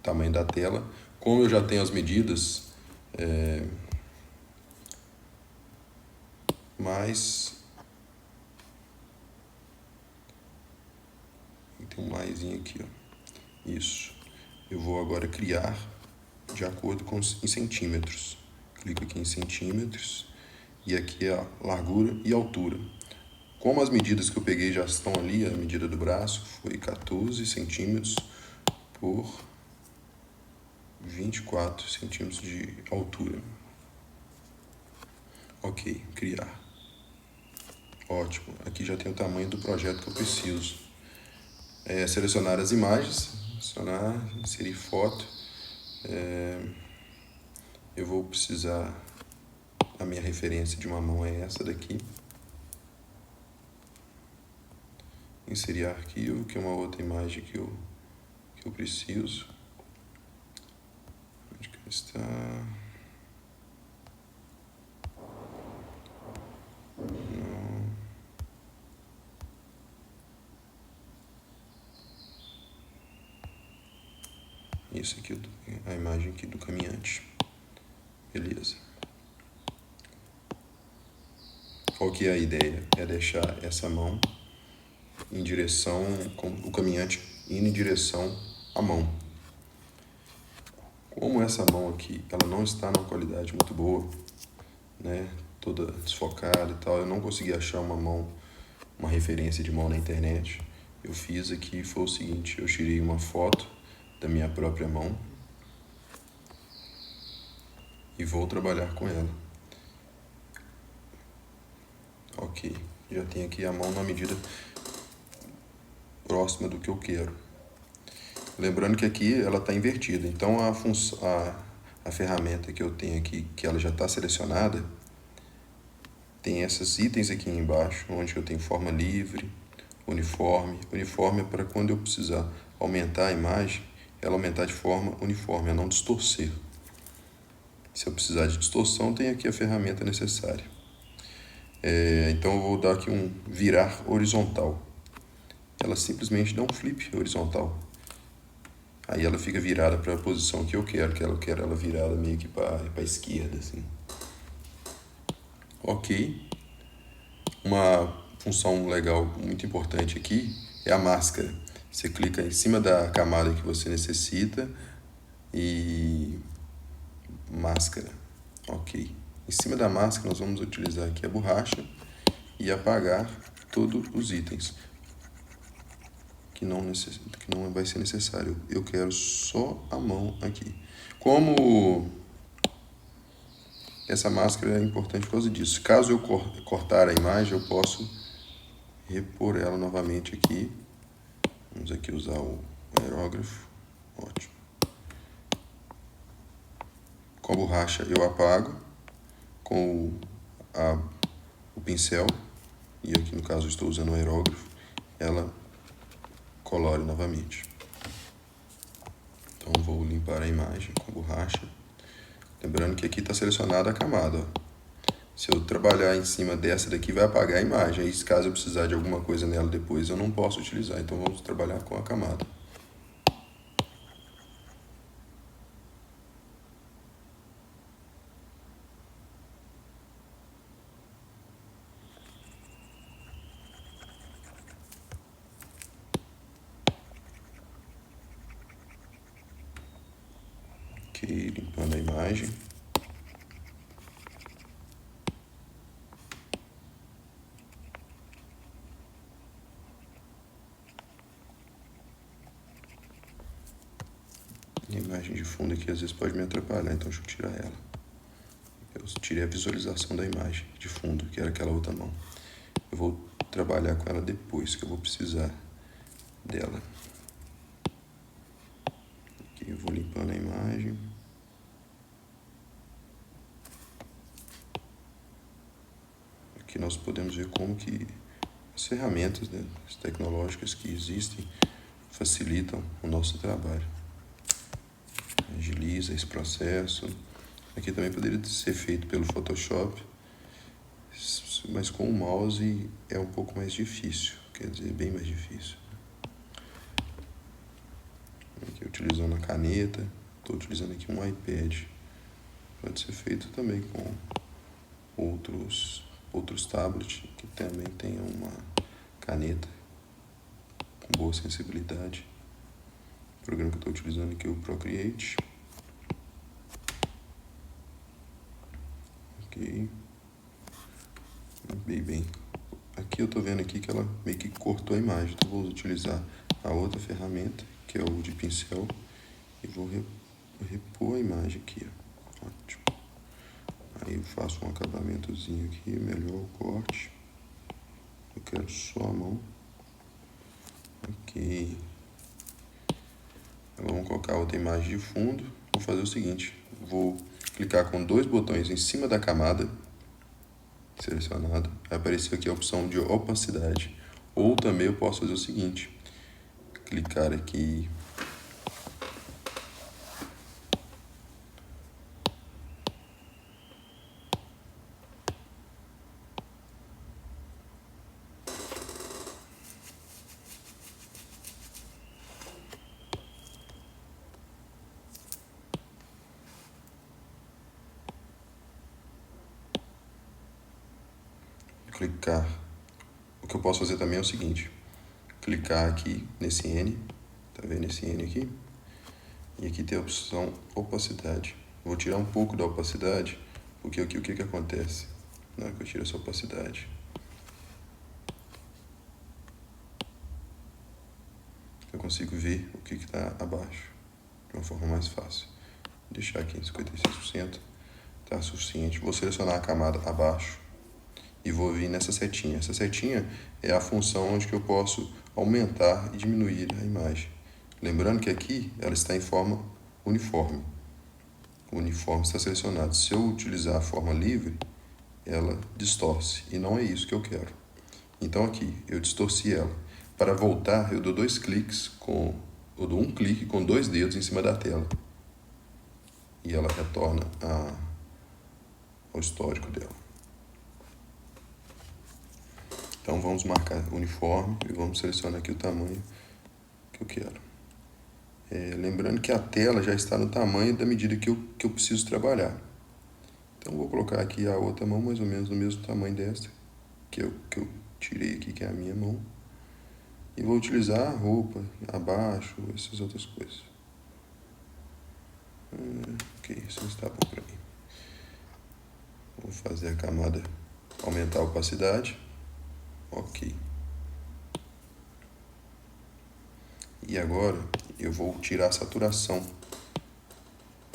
tamanho da tela. Como eu já tenho as medidas, mais... Tem um maisinho aqui, ó. Isso. Eu vou agora criar de acordo com em centímetros. Clico aqui em centímetros e aqui é a largura e altura. Como as medidas que eu peguei já estão ali, a medida do braço foi 14 centímetros por 24 centímetros de altura. Ok, criar. Ótimo, aqui já tem o tamanho do projeto que eu preciso. Selecionar as imagens, selecionar, inserir foto. Eu vou precisar, a minha referência de uma mão é essa daqui. Inserir arquivo, que é uma outra imagem que eu preciso. Onde que está? Não. Isso aqui, a imagem aqui do caminhante. Beleza. Qual que é a ideia? É deixar essa mão em direção, com o caminhante indo em direção à mão. Como essa mão aqui, ela não está numa qualidade muito boa, né, toda desfocada e tal, eu não consegui achar uma referência de mão na internet. Eu fiz aqui, foi o seguinte, eu tirei uma foto da minha própria mão e vou trabalhar com ela. Ok, já tenho aqui a mão na medida próxima do que eu quero. Lembrando que aqui ela está invertida, então a ferramenta que eu tenho aqui, que ela já está selecionada, tem esses itens aqui embaixo, onde eu tenho forma livre, uniforme. Uniforme é para quando eu precisar aumentar a imagem, ela aumentar de forma uniforme, a não distorcer. Se eu precisar de distorção, tem aqui a ferramenta necessária. Então eu vou dar aqui um virar horizontal. Ela simplesmente dá um flip horizontal. Aí ela fica virada para a posição que eu quero ela virada meio que para a esquerda, assim. Ok. Uma função legal, muito importante aqui, é a máscara. Você clica em cima da camada que você necessita e máscara. Ok. Em cima da máscara nós vamos utilizar aqui a borracha e apagar todos os itens que não vai ser necessário. Eu quero só a mão aqui. Como essa máscara é importante por causa disso. Caso eu cortar a imagem, eu posso repor ela novamente aqui. Vamos aqui usar o aerógrafo. Ótimo. Com a borracha eu apago. Com o pincel, e aqui no caso eu estou usando o aerógrafo, ela colore novamente. Então vou limpar a imagem com a borracha. Lembrando que aqui está selecionada a camada. Ó. Se eu trabalhar em cima dessa daqui, vai apagar a imagem. Aí, caso eu precisar de alguma coisa nela depois, eu não posso utilizar. Então, vamos trabalhar com a camada. Ok, limpando a imagem. A imagem de fundo aqui às vezes pode me atrapalhar, então deixa eu tirar ela. Eu tirei a visualização da imagem de fundo, que era aquela outra mão. Eu vou trabalhar com ela depois, que eu vou precisar dela. Aqui eu vou limpando a imagem. Aqui nós podemos ver como que as ferramentas, né, as tecnológicas que existem facilitam o nosso trabalho. Agiliza esse processo. Aqui também poderia ser feito pelo Photoshop, mas com o mouse é um pouco mais difícil, quer dizer, bem mais difícil. Aqui utilizando a caneta, estou utilizando aqui um iPad. Pode ser feito também com outros tablets que também tenham uma caneta com boa sensibilidade. O programa que eu estou utilizando aqui é o Procreate. Ok. Bem. Aqui eu estou vendo aqui que ela meio que cortou a imagem. Então vou utilizar a outra ferramenta, que é o de pincel, e vou repor a imagem aqui. Ó. Ótimo. Aí eu faço um acabamentozinho aqui, melhor o corte. Eu quero só a mão. Ok. Agora vamos colocar outra imagem de fundo. Vou fazer o seguinte, vou clicar com 2 botões em cima da camada selecionada. Vai aparecer aqui a opção de opacidade. Ou também eu posso fazer o seguinte, clicar aqui o que eu posso fazer também é o seguinte, clicar aqui nesse N, tá vendo esse N aqui? E aqui tem a opção opacidade. Vou tirar um pouco da opacidade, porque aqui o que acontece na hora que eu tiro essa opacidade? Eu consigo ver o que está abaixo de uma forma mais fácil. Vou deixar aqui em 56%, tá suficiente. Vou selecionar a camada abaixo e vou vir nessa setinha. Essa setinha é a função onde que eu posso aumentar e diminuir a imagem. Lembrando que aqui ela está em forma uniforme. O uniforme está selecionado. Se eu utilizar a forma livre, ela distorce. E não é isso que eu quero. Então aqui, eu distorci ela. Para voltar, eu dou 2 cliques eu dou um clique com 2 dedos em cima da tela. E ela retorna ao histórico dela. Então vamos marcar uniforme e vamos selecionar aqui o tamanho que eu quero. Lembrando que a tela já está no tamanho da medida que eu preciso trabalhar. Então vou colocar aqui a outra mão mais ou menos no mesmo tamanho desta, que eu tirei aqui, que é a minha mão. E vou utilizar a roupa, abaixo, essas outras coisas. Ok, isso está bom para mim. Vou fazer a camada, aumentar a opacidade. Ok. E agora eu vou tirar a saturação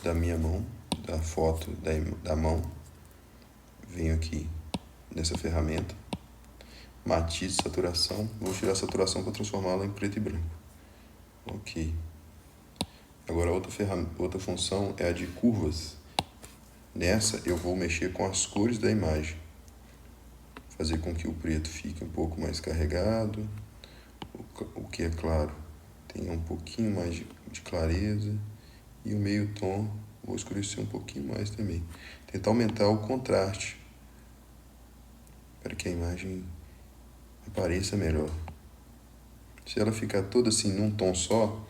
da minha mão, da foto da mão. Venho aqui nessa ferramenta, matiz saturação. Vou tirar a saturação para transformá-la em preto e branco. Ok. Agora outra função é a de curvas. Nessa eu vou mexer com as cores da imagem. Fazer com que o preto fique um pouco mais carregado. O que é claro tenha um pouquinho mais de clareza. E o meio tom vou escurecer um pouquinho mais também. Tentar aumentar o contraste para que a imagem apareça melhor. Se ela ficar toda assim num tom só,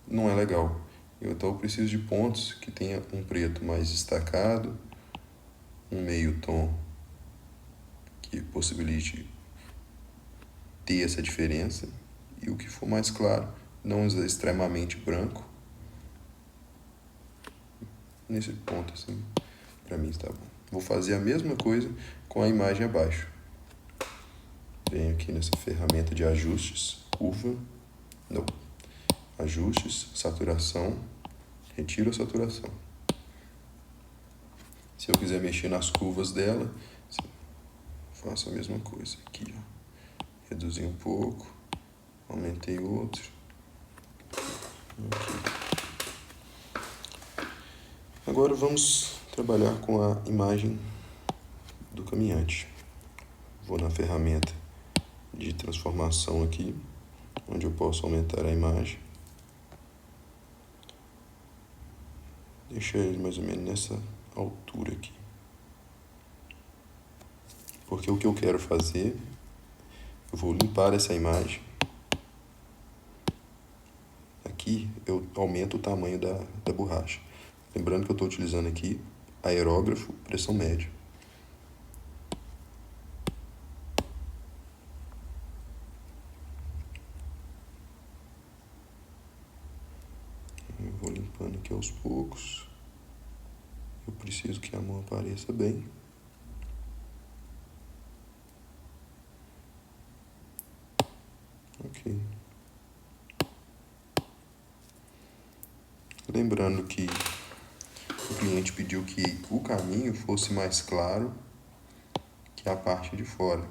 não é legal. Então eu preciso de pontos que tenha um preto mais destacado, um meio tom que possibilite ter essa diferença, e o que for mais claro, não extremamente branco. Nesse ponto assim, para mim está bom. Vou fazer a mesma coisa com a imagem abaixo. Venho aqui nessa ferramenta de ajustes, curva, não, ajustes, saturação, retiro a saturação. Se eu quiser mexer nas curvas dela, faço a mesma coisa aqui, ó. Reduzi um pouco, aumentei outro. Aqui. Agora vamos trabalhar com a imagem do caminhante. Vou na ferramenta de transformação aqui, onde eu posso aumentar a imagem. Deixa ele mais ou menos nessa altura aqui. Porque o que eu quero fazer, eu vou limpar essa imagem aqui, eu aumento o tamanho da borracha. Lembrando que eu estou utilizando aqui aerógrafo, pressão média. Eu vou limpando aqui aos poucos. Eu preciso que a mão apareça bem. Ok. Lembrando que o cliente pediu que o caminho fosse mais claro que a parte de fora,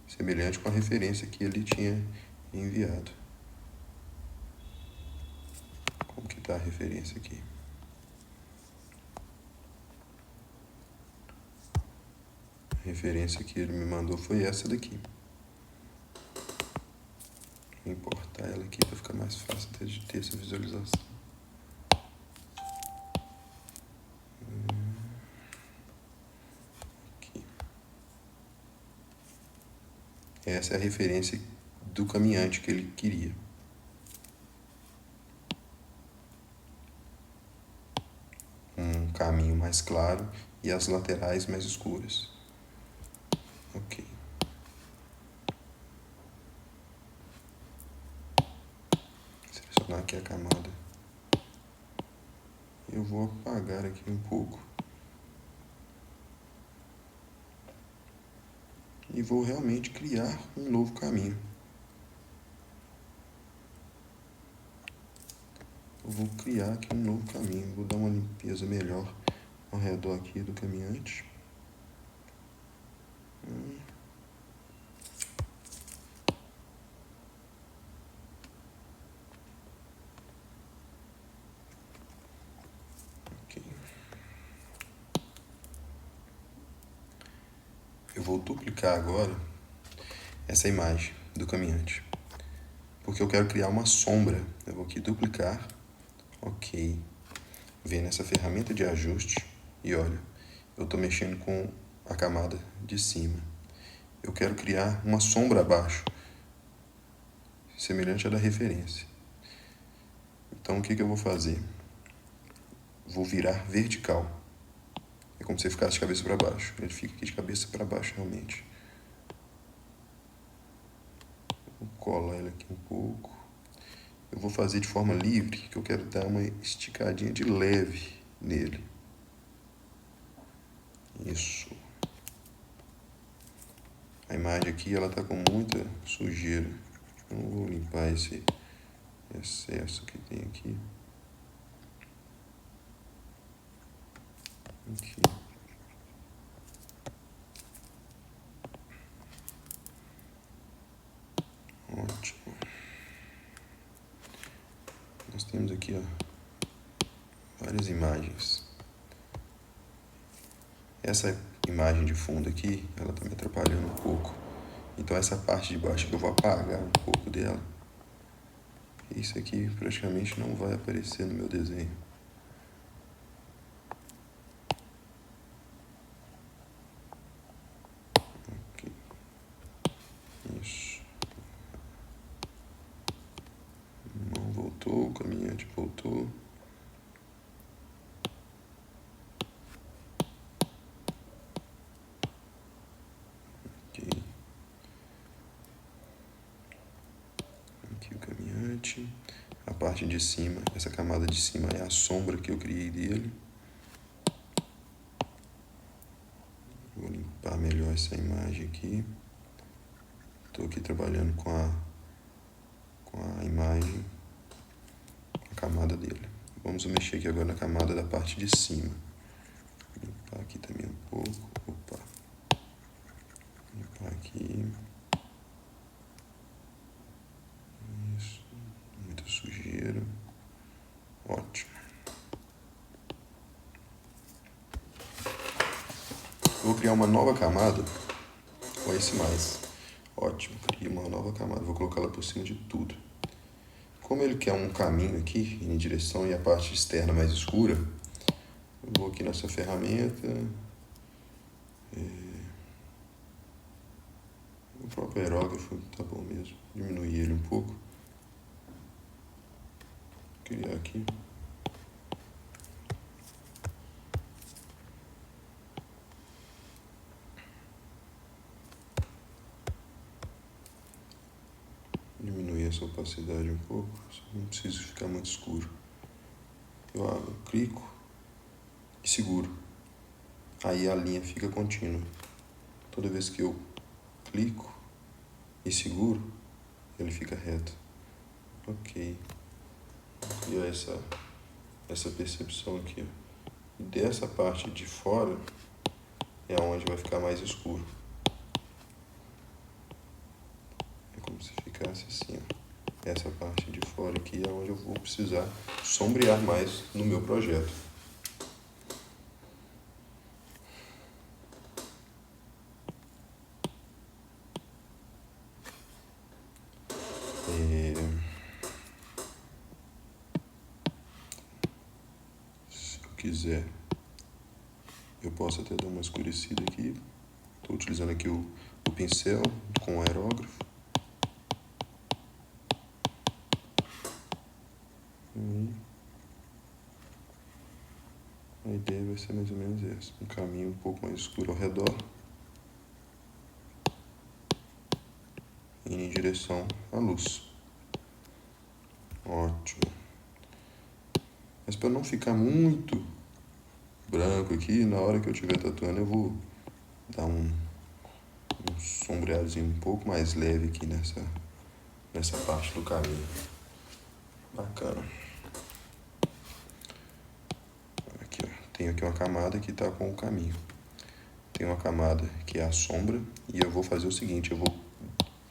semelhante com a referência que ele tinha enviado. Como que está a referência aqui? A referência que ele me mandou foi essa daqui. Vou importar ela aqui para ficar mais fácil de ter essa visualização. Aqui. Essa é a referência do caminhante que ele queria. Um caminho mais claro e as laterais mais escuras. Ok. Selecionar aqui a camada. Eu vou apagar aqui um pouco. E vou realmente criar um novo caminho. Eu vou criar aqui um novo caminho. Vou dar uma limpeza melhor ao redor aqui do caminhante. Ok. Eu vou duplicar agora essa imagem do caminhante, porque eu quero criar uma sombra. Eu vou aqui duplicar, ok, vem nessa ferramenta de ajuste e olha, eu estou mexendo com a camada de cima. Eu quero criar uma sombra abaixo, semelhante à da referência. Então o que eu vou fazer? Vou virar vertical. É como se você ficasse de cabeça para baixo. Ele fica aqui de cabeça para baixo realmente. Vou colar ele aqui um pouco. Eu vou fazer de forma livre, que eu quero dar uma esticadinha de leve nele. Isso. A imagem aqui, ela tá com muita sujeira. Eu não vou limpar esse excesso que tem aqui. Aqui. Ótimo. Nós temos aqui, ó, várias imagens. Essa imagem de fundo aqui, ela tá me atrapalhando um pouco. Então essa parte de baixo que eu vou apagar um pouco dela. Isso aqui praticamente não vai aparecer no meu desenho. Aqui. Isso. Não voltou, o caminhante voltou. Aqui o caminhante. A parte de cima, essa camada de cima é a sombra que eu criei dele. Vou limpar melhor essa imagem aqui. Estou aqui trabalhando com a imagem, a camada dele. Vamos mexer aqui agora na camada da parte de cima. Limpar aqui também um pouco. Opa. Limpar aqui. Isso. Muita sujeira. Ótimo. Vou criar uma nova camada com esse mais. Ótimo, criei uma nova camada. Vou colocar ela por cima de tudo. Como ele quer um caminho aqui em direção e a parte externa mais escura, eu vou aqui nessa ferramenta. O próprio aerógrafo tá bom mesmo. Diminuir ele um pouco. criar aqui. Diminuir essa opacidade um pouco, não precisa ficar muito escuro. Eu abro, clico e seguro. Aí a linha fica contínua. Toda vez que eu clico e seguro, ele fica reto. Ok. Vou criar essa percepção aqui. E dessa parte de fora é onde vai ficar mais escuro. É como se ficasse assim, ó. Essa parte de fora aqui é onde eu vou precisar sombrear mais no meu projeto. Se eu quiser, eu posso até dar uma escurecida aqui. Estou utilizando aqui o pincel com o aerógrafo. A ideia vai ser mais ou menos essa. Um caminho um pouco mais escuro ao redor. Indo em direção à luz. Ótimo. Mas para não ficar muito branco aqui, na hora que eu estiver tatuando eu vou dar um sombreadozinho um pouco mais leve aqui nessa parte do caminho. Bacana. Aqui, ó. Tenho aqui uma camada que está com o caminho. Tem uma camada que é a sombra e eu vou fazer o seguinte, eu vou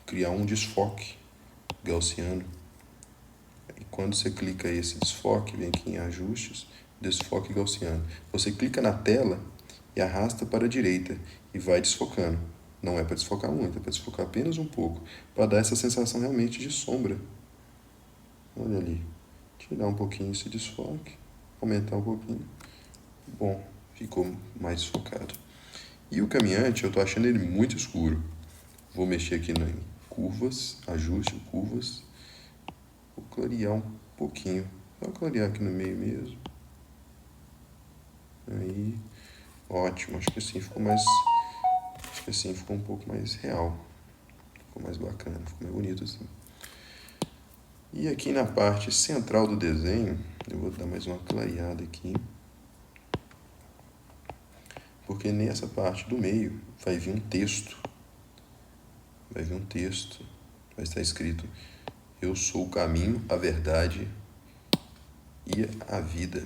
criar um desfoque gaussiano. E quando você clica esse desfoque, vem aqui em ajustes, desfoque gaussiano. Você clica na tela e arrasta para a direita e vai desfocando. Não é para desfocar muito, é para desfocar apenas um pouco, para dar essa sensação realmente de sombra. Olha ali. Tirar um pouquinho esse desfoque, aumentar um pouquinho. Bom, ficou mais desfocado. E o caminhante, eu estou achando ele muito escuro. Vou mexer aqui em curvas, ajuste, curvas. Vou clarear um pouquinho. Só clarear aqui no meio mesmo. Aí, ótimo. Acho que assim ficou um pouco mais real. Ficou mais bacana, ficou mais bonito assim. E aqui na parte central do desenho, eu vou dar mais uma clareada aqui. Porque nessa parte do meio vai vir um texto. Vai vir um texto. Vai estar escrito: eu sou o caminho, a verdade e a vida.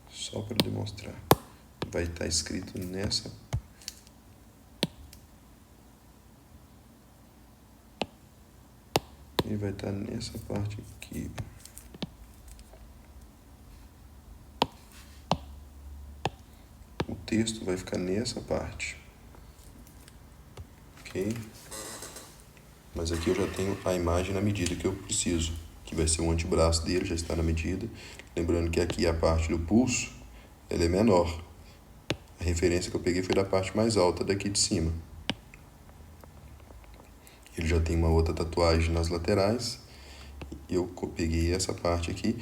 Só para demonstrar. Vai estar escrito nessa. E vai estar nessa parte aqui. O texto vai ficar nessa parte. Ok? Mas aqui eu já tenho a imagem na medida que eu preciso, que vai ser o antebraço dele, já está na medida. Lembrando que aqui a parte do pulso, ela é menor. A referência que eu peguei foi da parte mais alta daqui de cima. Ele já tem uma outra tatuagem nas laterais. Eu peguei essa parte aqui.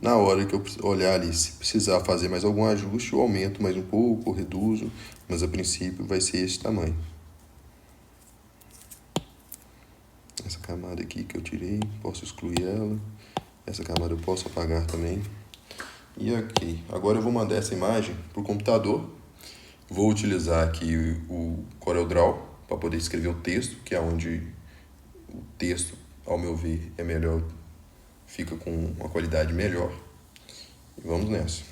Na hora que eu olhar ali, se precisar fazer mais algum ajuste, eu aumento mais um pouco, ou reduzo. Mas a princípio vai ser esse tamanho. Essa camada aqui que eu tirei, posso excluir ela. Essa camada eu posso apagar também. E ok, agora eu vou mandar essa imagem para o computador. Vou utilizar aqui o CorelDRAW para poder escrever o texto, que é onde o texto, ao meu ver, é melhor, fica com uma qualidade melhor. E vamos nessa.